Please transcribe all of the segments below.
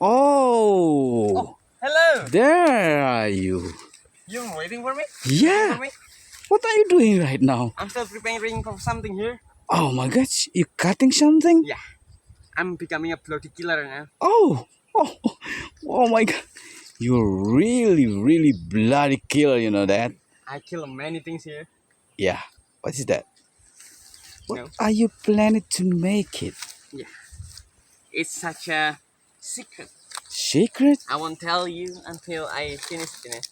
Oh, Hello. there are you. You waiting for me? Yeah. For me? What are you doing right now? I'm still preparing for something here. Oh my gosh, you cutting something? Yeah. I'm becoming a floaty killer now. Oh, oh, oh my god. You're really bloody killer, you know that? I kill many things here. Yeah. What is that? What No. are you planning to make it? Yeah. It's such a secret. Secret? I won't tell you until I finish it.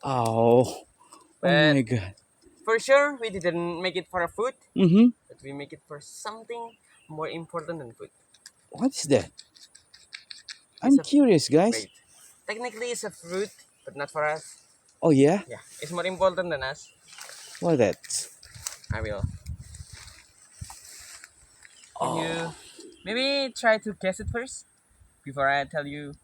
Oh, oh But my god. for sure, we didn't make it for a food, Mm-hmm. but we make it for something more important than food. What is that? It's I'm a curious, guys. wait. Technically, it's a fruit, but not for us. Oh yeah? Yeah, it's more important than us. What that? I will. Can Oh, you maybe try to guess it first before I tell you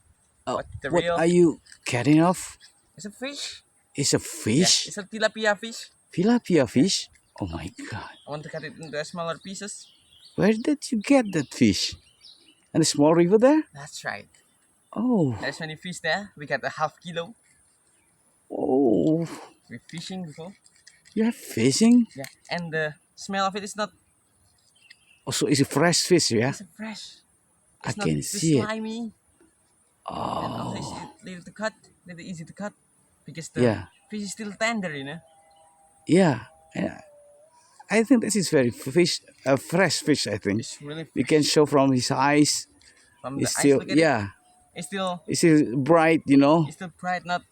what the what real? are you cutting off? It's a fish. It's a Yeah, fish? it's a tilapia fish. Tilapia fish? Oh my god. I want to cut it into smaller pieces. Where did you get that fish? And a small river there? That's right. Oh, There's many fish there. We got a half kilo. oh, We're fishing before. you're fishing? Yeah, and the smell of it is not. Oh, so it's a fresh fish, yeah? It's a fresh. I It's not can too see it. slimy, and also it's Oh, little to cut, little easy to cut, because the yeah, fish is still tender, you know. yeah. And I think this is very fish, fresh fish, I think. It's really You can fresh. show from his eyes. From the It's eyes, still, look at it. yeah, It's still it's still bright, you know? It's still bright, not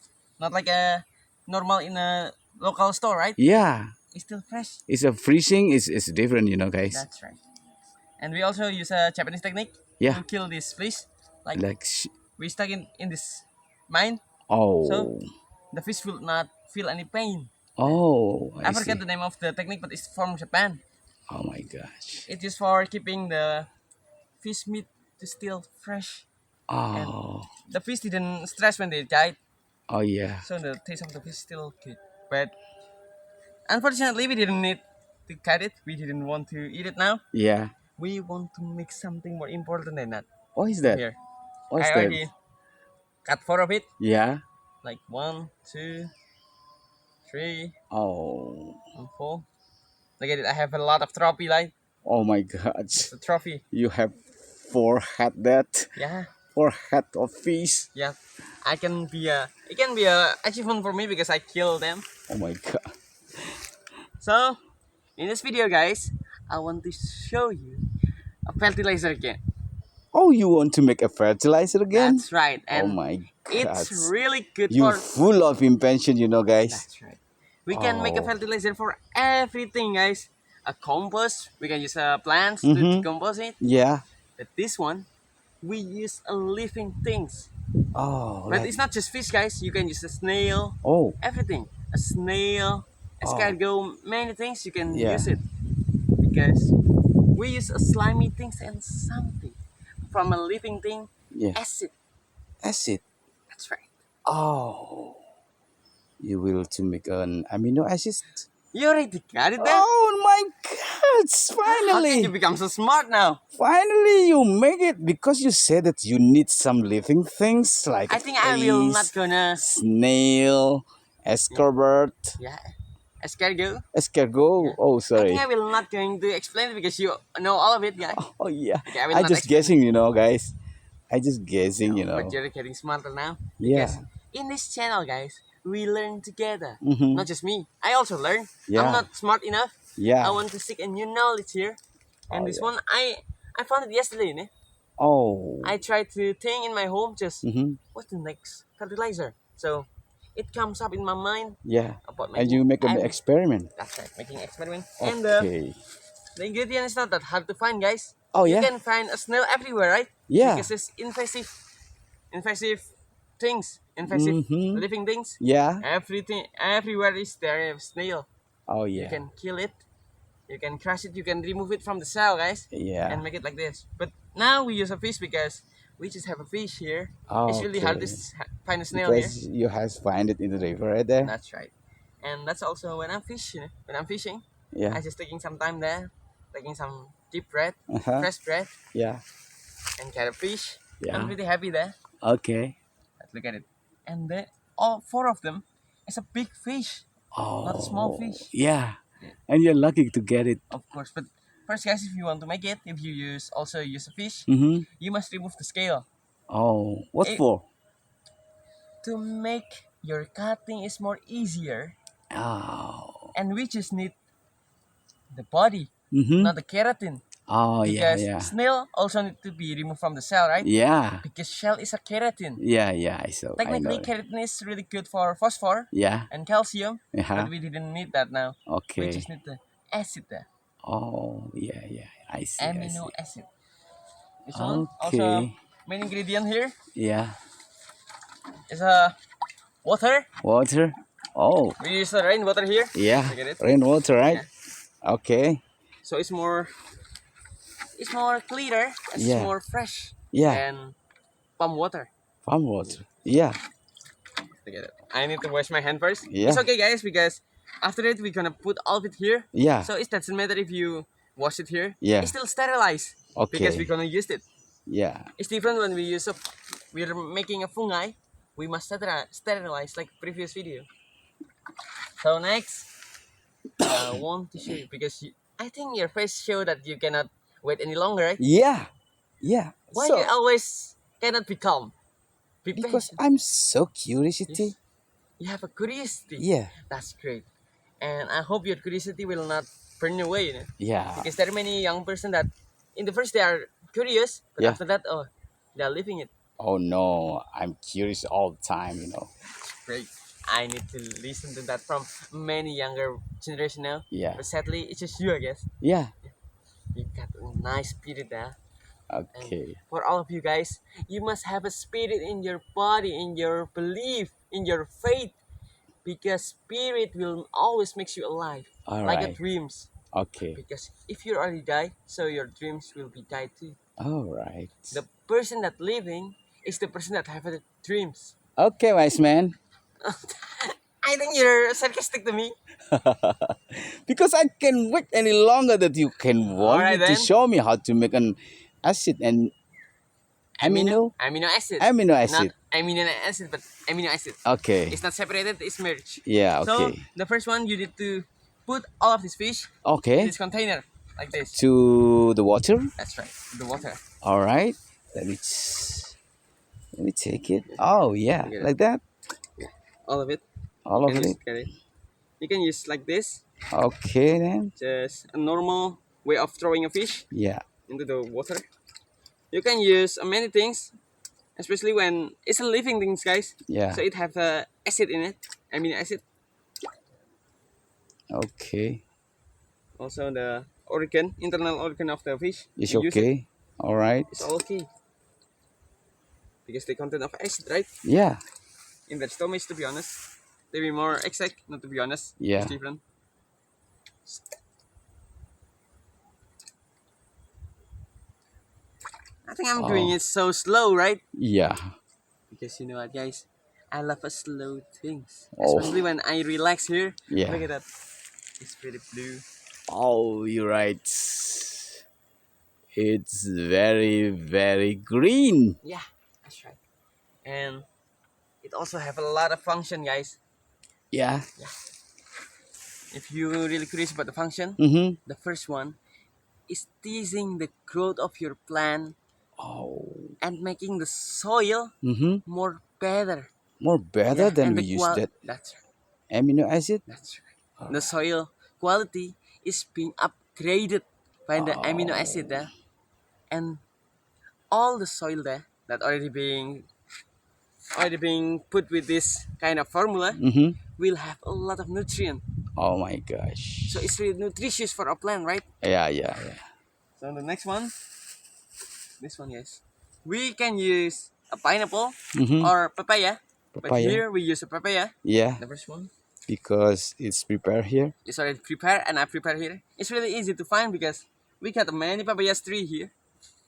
like a normal in a local store, right? Yeah, It's still fresh. it's a freezing, it's different, you know, guys. That's right. And we also use a Japanese technique Yeah, to kill this fish. Like like, we stuck in this mine, so oh, the fish will not feel any pain. oh, I I forget see. the name of the technique, but it's from Japan. Oh my gosh. It is for keeping the fish meat to still fresh, and Oh, the fish didn't stress when they died, oh yeah, so the taste of the fish still good. But unfortunately, we didn't need to cut it. We didn't want to eat it now. yeah. We want to make something more important than that. What is So that? here, What's I that? already cut four of it. Yeah. Like 1, 2, 3, Oh, and 4. Look at it. I have a lot of trophy. Like oh my God. it's a trophy. You have four head that, Yeah, four head of fish. yeah. I can be a. It can be a achievement for me because I kill them. Oh my God. So in this video, guys, I want to show you a fertilizer again. Oh, you want to make a fertilizer again? That's right, Oh and my God. it's really good You for. full of invention, you know, guys. That's right. We can make a Oh. fertilizer for everything, guys. A compost. We can use plants to Mm-hmm. decompose it. Yeah. But this one, we use a living things. Oh, But like, it's not just fish, guys. You can use a snail, oh, everything. A snail, a Oh. escargot, many things you can Yeah. use it. Because we use a slimy things and something from a living thing, yeah. acid. Acid. That's right. Oh, you will to make an amino acid. You already got it there? Oh my God! How can you Finally, become so smart now? finally you make it because you said that you need some living things like I think I will not fish, gonna. snail, escargot, Yeah, escargot. escargot. Yeah. Oh, I sorry. think I will not going to explain it because you know all of it, guys. Oh yeah. Okay, I will I not just explain guessing, you know, guys. I just guessing, you But know. you're getting smarter now. Yeah. Because in this channel, guys, we learn together. Mhm. Not just me. I also learn. Yeah. I'm not smart enough. Yeah. I want to seek a new knowledge here. And Oh, this yeah. one, I found it yesterday. Ne? Oh. I tried to think in my home just Mhm. what's the next fertilizer. So it comes up in my mind Yeah. about And making you make an experiment. That's right, making experiment. And Okay. the ingredient is not that hard to find, guys. Oh You yeah. can find a snail everywhere, right? Yeah. Because it's invasive things, invasive Mhm. living things. Yeah. Everything, everywhere is there a snail. Oh You yeah. can kill it, you can crush it, you can remove it from the cell, guys, Yeah. and make it like this. But now we use a fish because we just have a fish here. It's really hard to Okay. find a snail here. Because you has find it in the river right there. That's right, and that's also when I'm fishing. When I'm fishing, Yeah. I just taking some time there, taking some deep breath, Uh-huh. fresh breath, Yeah. and get a fish. I'm Yeah. pretty happy there. Okay. Let's look at it. And the all four of them is a big fish, not a small Oh, fish. yeah. Yeah, And you're lucky to get it. of course. But first, guys, if you want to make it, if you use a fish, Mm-hmm. you must remove the scale. Oh, what It, for? to make your cutting is more easier, Oh. and we just need the body, Mm-hmm. not the keratin. Oh, yeah, Because yeah. snail also need to be removed from the shell, right? Yeah. Because shell is a keratin. Yeah, yeah, I Technically, know. keratin is really good for phosphor Yeah. and calcium, but Yeah. we didn't need that now. We Okay. just need the acid there, Oh, yeah, yeah. I see, I amino see. acid. This one also Okay. main ingredient here Yeah. is water. Water. Oh, We use the rainwater here. yeah. Look at it. Rainwater, right? Yeah. Okay. So it's more cleaner, it's Yeah. more fresh Yeah. than pump water. Farm water. Yeah. Look at it. I need to wash my hand first. It's Yeah. okay, guys, because after it we're gonna put all of it here. Yeah. So it doesn't matter if you wash it here. Yeah. It's still sterilized because we're Okay. gonna use it. Yeah. It's different when we're making a fungi. We must sterilize like previous video. So next, I want to show you because I think your face show that you cannot wait any longer, right? Yeah. Yeah. Why you So, always cannot be calm? Be because patient. I'm so Yes. curiosity. You have a curiosity. Yeah. That's great. And I hope your curiosity will not burn away, Yeah. because there are many young person that in the first they are curious, but Yeah. after that, oh, they are leaving it. Oh no, I'm curious all the time. Great. I need to listen to that from many younger generation now. Yeah. But sadly, it's just you, I guess. Yeah. You got a nice spirit there. And Okay. for all of you guys, you must have a spirit in your body, in your belief, in your faith, because spirit will always makes you alive, All like a right. dreams. Okay. Because if you already die, so your dreams will be died too. All right. The person that living is the person that have the dreams. Okay, wise man. I think you're sarcastic to me. Because I can wait any longer that you can All want right me to then. show me how to make an acid and Amino acid. amino Not acid. amino acid, but amino acid. Okay. It's not separated, it's merged. Yeah, So okay. the first one you need to put all of this fish in Okay. this container like this. To the water. That's right. The water. All right. Let me let me take it. Oh, yeah. Get it. Like that. All of it. All You of can it. just get it. You can use like this. Okay then. Just a normal way of throwing a fish Yeah. into the water. You can use many things, especially when it's a living things, guys. Yeah. So it have acid in it, amino acid. Okay. Also the internal organ of the fish. It's You use it. okay. All right. It's all okay because they content of acid, right? Yeah. In their stomachs, to be honest, they be more exact. Not to be honest, Yeah. it's different. I think I'm doing Oh. it so slow, right? Yeah. Because you know what, guys, I love a slow things, Oh. especially when I relax here. Yeah. Look at that, it's pretty blue. Oh, you're right. It's very, very green. Yeah, that's right. And it also have a lot of function, guys. Yeah. If you're really curious about the function, Mm-hmm. the first one is teasing the growth of your plant Oh. and making the soil Mm-hmm. more better. More better Yeah, than and we the use that that's amino acid. That's right. The soil quality is being upgraded by the amino acid there, and all the soil there that already being put with this kind of formula Mm-hmm. will have a lot of nutrient. Oh my gosh. So it's really nutritious for a plant, right? Yeah, yeah, yeah. So the next one, this one, guys, we can use a pineapple Mm-hmm. or papaya, but Papaya. here we use a papaya. Yeah, The first one. because it's prepared here. It's already prepared and I prepare here. It's really easy to find because we got many papayas tree here.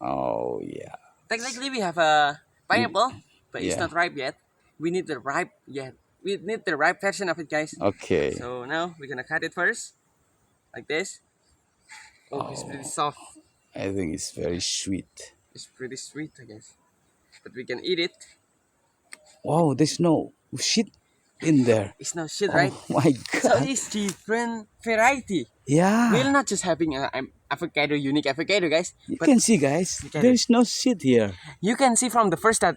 Oh yeah. Technically, we have a pineapple, but it's Yeah. not ripe yet. We need the ripe yet. We need the ripe version of it, guys. Okay. So now we're gonna cut it first, like this. Oh, it's pretty soft. I think it's very sweet. It's pretty sweet, I guess. but we can eat it. Wow, there's no shit in there. It's no shit, right? Oh my So god. it's different variety. We're Yeah. not just having a avocado, unique avocado, guys. You But can see, guys. look at it. There's no shit here. You can see from the first that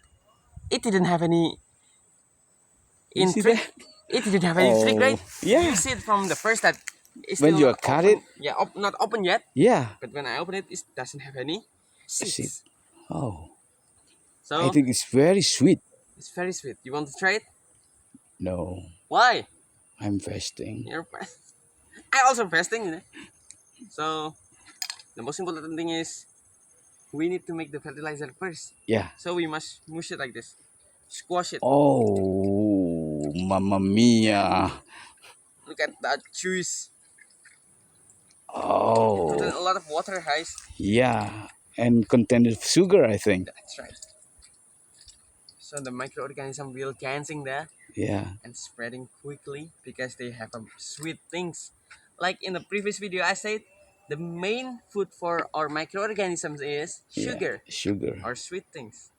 it didn't have any You see intrigue. that? It didn't have any trick, Oh, right? You yeah. see it from the first that it's When still you not cut open. it, Yeah, not open yet. yeah. But when I open it, it doesn't have any Shit. seeds. Oh, I So think it's very sweet. it's very sweet. You want to try it? No, Why? I'm fasting. You're I also fasting, you know. So the most important thing is we need to make the fertilizer first. Yeah. So we must mush it like this. Squash it. Oh, mamma mia. Look at that juice. You put in Oh, a lot of water, guys. yeah. And content of sugar, I think. That's right. So the microorganism will dancing there Yeah. and spreading quickly because they have sweet things. Like in the previous video I said, the main food for our microorganisms is Yeah. sugar Sugar. or sweet things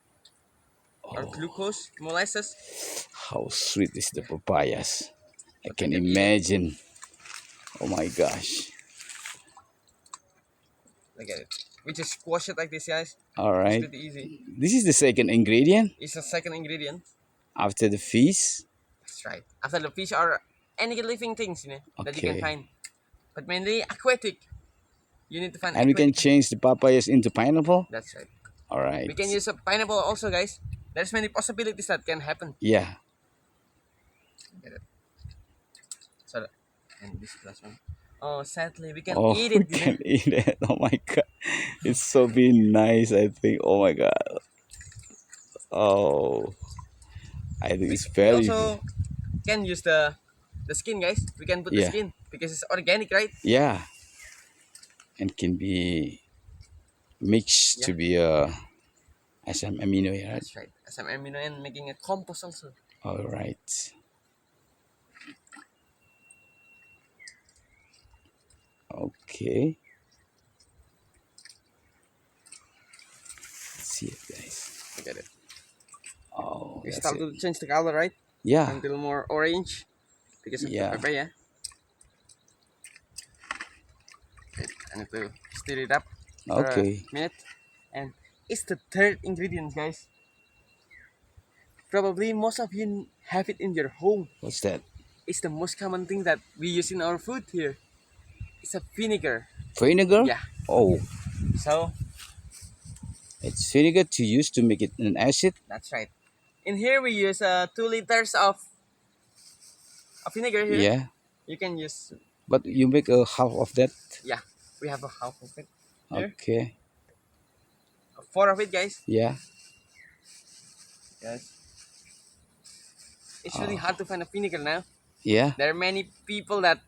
or Oh, glucose, molasses. how sweet is the papayas. I But we can can eat it. imagine. Oh my gosh. Look at it. We just squash it like this, guys. All It's right. pretty easy. This is the second ingredient It's the second ingredient. after the fish. That's right. After the fish are any living things, that you can Okay. find. But mainly aquatic. You need to find And we can aquatic. change the papayas into pineapple. That's right. All right. We can use a pineapple also, guys. There's many possibilities that can happen. Yeah. Get it. So, and this last one. Oh, sadly, we can Oh, eat we it. can eat it. Oh my god. It's so being nice, I think. Oh my god. Oh, I think it's We very good. also can use the skin, guys. We can put the Yeah. skin because it's organic, right? Yeah. And can be mixed Yeah, to be some amino, yeah, right? that's right. Some amino and making a compost also. All right. Okay. Let's see it, guys. Look at it. Oh, We that's start it. to change the color, right? Yeah. Until more orange because of the Yeah. papaya. Wait, I need to stir it up for a Okay. minute. And it's the third ingredient, guys. Probably most of you have it in your home. What's that? It's the most common thing that we use in our food here. It's a vinegar. Vinegar? Yeah. Oh, So it's vinegar to use to make it an acid. that's right. In here we use 2 liters of vinegar here. Yeah. You can use, But you make a half of that. yeah, we have a half of it here. Okay. 4 of it, guys. Yeah. Yes. It's really hard to find a vinegar now. Yeah. There are many people that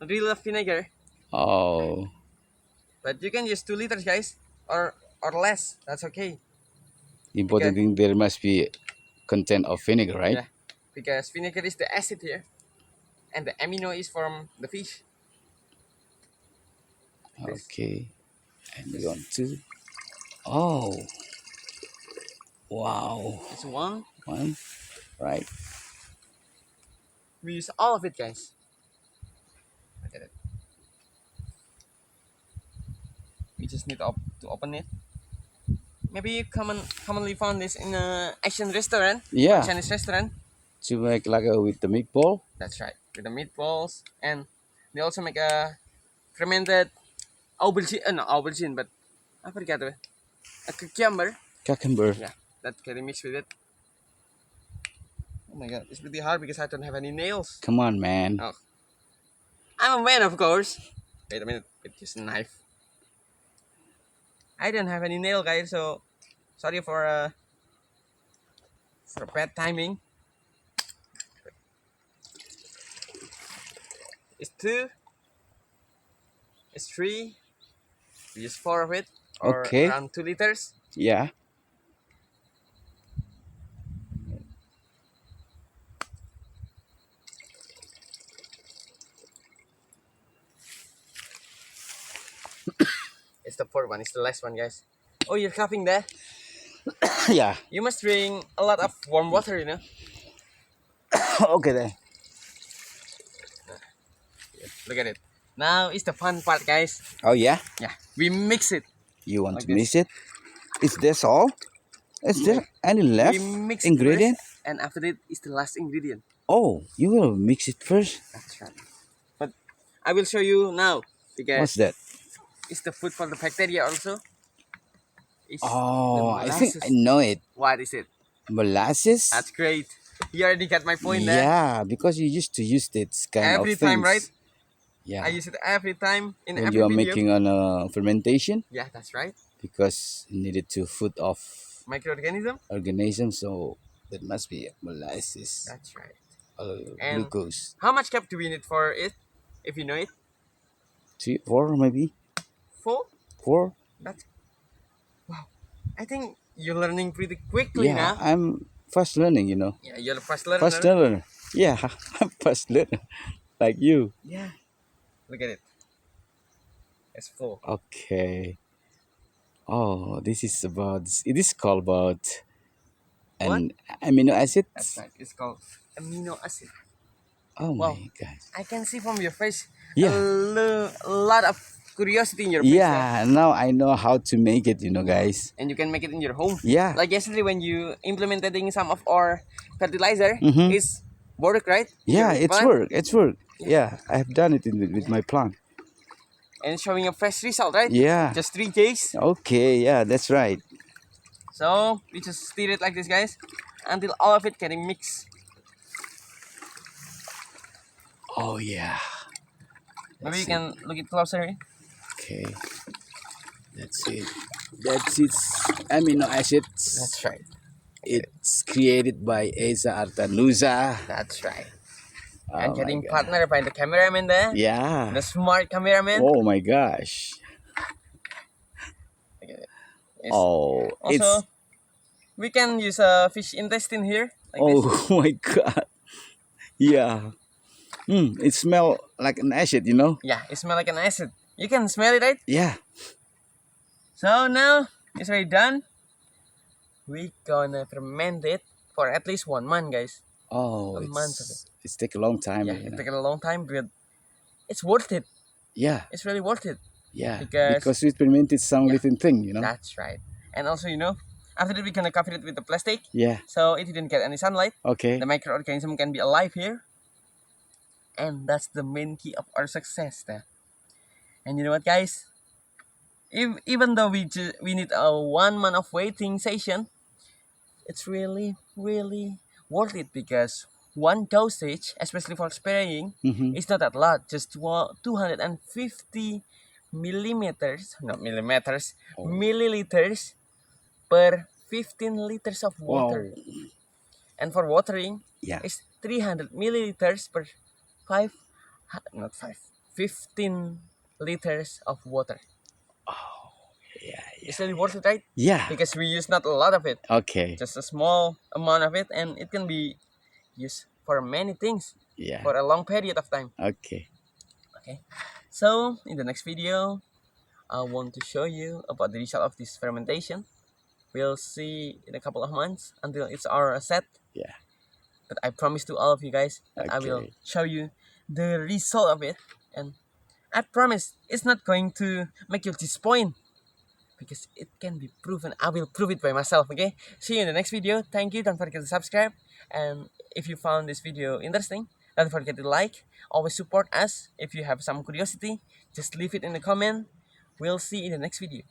really love vinegar, Oh. but you can use 2 liters, guys, or less. That's okay. The important thing there must be content of vinegar, right? Yeah, because vinegar is the acid here, and the amino is from the fish. This. Okay. And we want to. Oh. Wow. It's one. One. Right. We use all of it, guys. Look at it. We just need to open it. Maybe you commonly found this in a Asian restaurant, Yeah. Chinese restaurant. To make like with the meatball. That's right, with the meatballs, and they also make a fermented aubergine. Not aubergine, but I forgot it. A cucumber. Cucumber. Yeah, that can be mixed with it. Oh my god, it's really hard because I don't have any nails. Come on, man. Oh, I'm a man, of course. Wait a minute, with this knife. I don't have any nail, guys, so sorry for bad timing. It's 2. It's 3. We use 4 of it, or Okay. around 2 liters. Yeah. It's the 4th one. It's the last one, guys. Oh, you're coughing there? Yeah. You must drink a lot of warm water, you know. Okay then. Look at it. Now is the fun part, guys. Oh yeah. Yeah, we mix it You want like to this. mix it? Is this all? Is Yeah, there any we left mix it first, ingredient? and after that is the last ingredient. Oh, you will mix it first. That's right. But I will show you now What's because that? it's the food for the bacteria also. It's the Oh, I think I molasses. know it. What is it? Molasses? That's great. You already got my point there. Yeah, because you used to use this kind of Every time, right? things. Yeah. I use it every time in When every you are video. making on a fermentation, Yeah, that's right. because you needed to food off Microorganism. organisms, so that must be molasses, That's right. And glucose. how much cap do we need for it? If you know it, 3, 4 maybe? four. 4? That's wow. I think you're learning pretty quickly Yeah, now. I'm fast learning, you know. Yeah, you're a fast Fast learner. learner. Yeah, I'm fast learner. Like you. Yeah. Look at it. It's full. Okay. Oh, this is about, it is called about What? an amino That's acids. right. It's called amino acid. Oh Wow. my god. I can see from your face Yeah. a lot of curiosity in your face there. Yeah, now I know how to make it, you know, guys. And you can make it in your home. Yeah. Like yesterday when you implemented in some of our fertilizer, Mm-hmm. it's work right? In Yeah, your it's plant, work. It's work. Yeah. Yeah, I have done it with my plant. and showing a fresh result, right? Yeah. Just 3 days. Okay, yeah, that's right. So we just stir it like this, guys, until all of it getting mixed. Oh yeah. Maybe you That's it. can look it closer. Okay. That's it. That's its amino acids. That's right. It's created by Esa Artanusa. That's right. Oh And my getting god. partnered by the cameraman there. Yeah. The smart cameraman. Oh my gosh. Look at it. It's Oh, it's also, we can use a fish intestine here, like oh this. my god. Yeah. It smell like an acid, you know? Yeah, it smells like an acid. You can smell it, right? Yeah. So now it's already done. We gonna ferment it for at least 1 month, guys. Oh, A month of it's take a long time, Yeah, you it know? took a long time, but it's worth it. Yeah. It's really worth it. Yeah. Because- Because we fermented some Yeah. little thing, you know? That's right. And also, after that, we're gonna cover it with the plastic, Yeah. so it didn't get any sunlight. Okay. The microorganism can be alive here, and that's the main key of our success there. And you know what, guys? Even though we need a 1 month of waiting session, it's really worth it because one dosage, especially for spraying, Mm-hmm. is not that lot. Just 250 millimeters, not millimeters, Oh. milliliters per 15 liters of water. Wow. And for watering, Yeah. it's 300 milliliters per 5, not 5, 15 liters of water. Yeah. It's really worth it, right? Yeah. Because we use not a lot of it, Okay. just a small amount of it, and it can be used for many things Yeah. for a long period of time. Okay. Okay, so in the next video, I want to show you about the result of this fermentation. We'll see in a couple of months until it's our set. Yeah. But I promise to all of you guys that I will Okay. show you the result of it, and I promise it's not going to make you disappoint because it can be proven. I will prove it by myself. Okay, see you in the next video. Thank you. Don't forget to subscribe, and if you found this video interesting, don't forget to like. Always support us. If you have some curiosity, just leave it in the comment. We'll see you in the next video.